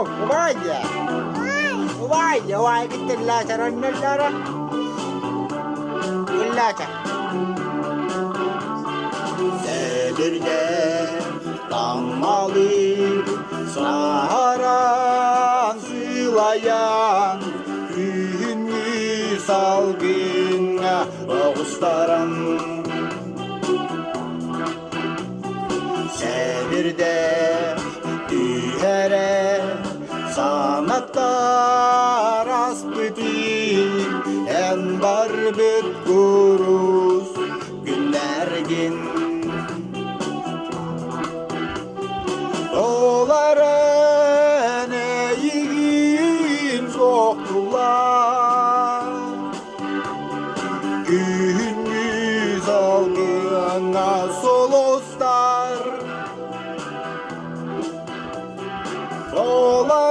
Vaya. Vaya gittiler annelere. Güllaça. Sebirde damlalı saharan sılayan Hünlü salgın ağustarım Sebirde dühere sanatlar aspıdın En barbet kuruz günlergin Dolara ne yiyin soktular Gündüz algına solostar Dolara